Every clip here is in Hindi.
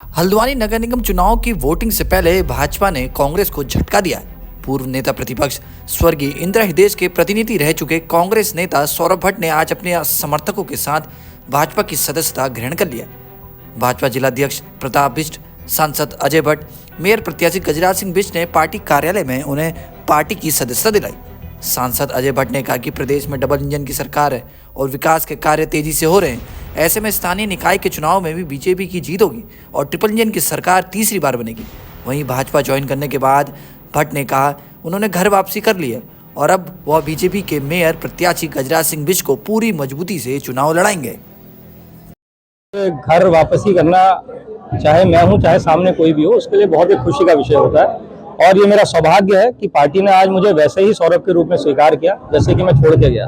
हल्द्वानी नगर निगम चुनाव की वोटिंग से पहले भाजपा ने कांग्रेस को झटका दिया है। पूर्व नेता प्रतिपक्ष स्वर्गीय इंदिरा हृदय के प्रतिनिधि रह चुके कांग्रेस नेता सौरभ भट्ट ने आज अपने समर्थकों के साथ भाजपा की सदस्यता ग्रहण कर लिया। भाजपा जिलाध्यक्ष प्रताप बिष्ट, सांसद अजय भट्ट, मेयर प्रत्याशी गजराज सिंह बिष्ट ने पार्टी कार्यालय में उन्हें पार्टी की सदस्यता दिलाई। सांसद अजय भट्ट ने कहा कि प्रदेश में डबल इंजन की सरकार है और विकास के कार्य तेजी से हो रहे हैं। ऐसे में स्थानीय निकाय के चुनाव में भी बीजेपी की जीत होगी और ट्रिपल इंजन की सरकार तीसरी बार बनेगी। वहीं भाजपा ज्वाइन करने के बाद भट्ट ने कहा उन्होंने घर वापसी कर ली है और अब वह बीजेपी के मेयर प्रत्याशी गजराज सिंह बिष्ट को पूरी मजबूती से चुनाव लड़ाएंगे। घर वापसी करना, चाहे मैं हूं चाहे सामने कोई भी हो, उसके लिए बहुत ही खुशी का विषय होता है। और ये मेरा सौभाग्य है कि पार्टी ने आज मुझे वैसे ही सौरभ के रूप में स्वीकार किया जैसे कि मैं छोड़ के गया।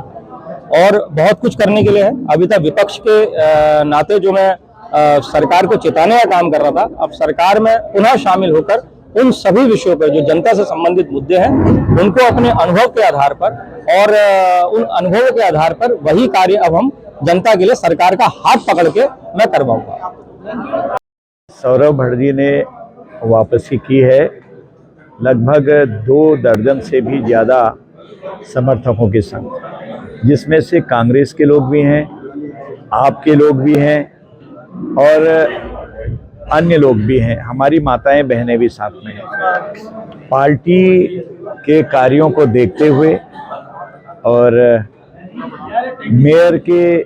और बहुत कुछ करने के लिए है। अभी तक विपक्ष के नाते जो मैं सरकार को चिताने का काम कर रहा था, अब सरकार में पुनः शामिल होकर उन सभी विषयों पर जो जनता से संबंधित मुद्दे हैं उनको अपने अनुभव के आधार पर और उन अनुभवों के आधार पर वही कार्य अब हम जनता के लिए सरकार का हाथ पकड़ के मैं करवाऊंगा। सौरभ भट्ट जी ने वापसी की है। लगभग 2 दर्जन से भी ज़्यादा समर्थकों के संग, जिसमें से कांग्रेस के लोग भी हैं, आपके लोग भी हैं और अन्य लोग भी हैं। हमारी माताएं बहनें भी साथ में हैं। पार्टी के कार्यों को देखते हुए और मेयर के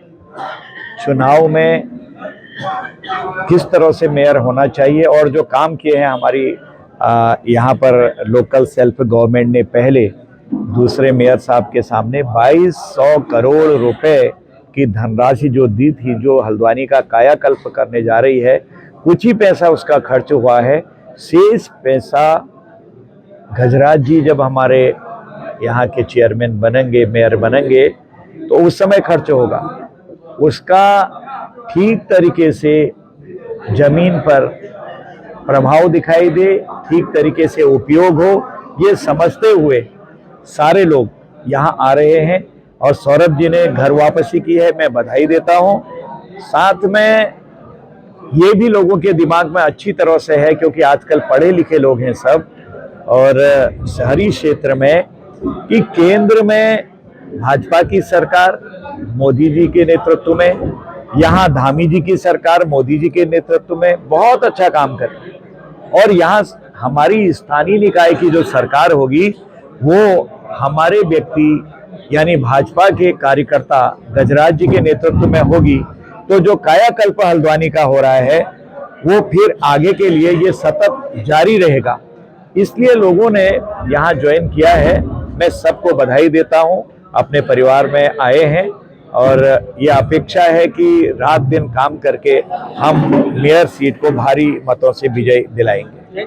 चुनाव में किस तरह से मेयर होना चाहिए और जो काम किए हैं हमारी यहाँ पर लोकल सेल्फ गवर्नमेंट ने पहले दूसरे मेयर साहब के सामने 2200 करोड़ रुपए की धनराशि जो दी थी, जो हल्द्वानी का कायाकल्प करने जा रही है, कुछ ही पैसा उसका खर्च हुआ है। शेष पैसा गजराज जी जब हमारे यहाँ के चेयरमैन बनेंगे, मेयर बनेंगे, तो उस समय खर्च होगा। उसका ठीक तरीके से जमीन पर प्रभाव दिखाई दे, ठीक तरीके से उपयोग हो, ये समझते हुए सारे लोग यहाँ आ रहे हैं। और सौरभ जी ने घर वापसी की है, मैं बधाई देता हूँ। साथ में ये भी लोगों के दिमाग में अच्छी तरह से है, क्योंकि आजकल पढ़े लिखे लोग हैं सब, और शहरी क्षेत्र में कि केंद्र में भाजपा की सरकार मोदी जी के नेतृत्व में, यहाँ धामी जी की सरकार मोदी जी के नेतृत्व में बहुत अच्छा काम कर रही है। और यहाँ हमारी स्थानीय निकाय की जो सरकार होगी वो हमारे व्यक्ति यानी भाजपा के कार्यकर्ता गजराज जी के नेतृत्व में होगी। तो जो कायाकल्प हल्द्वानी का हो रहा है वो फिर आगे के लिए ये सतत जारी रहेगा। इसलिए लोगों ने यहाँ ज्वाइन किया है। मैं सबको बधाई देता हूँ, अपने परिवार में आए हैं और ये अपेक्षा है कि रात दिन काम करके हम मेयर सीट को भारी मतों से विजय दिलाएंगे।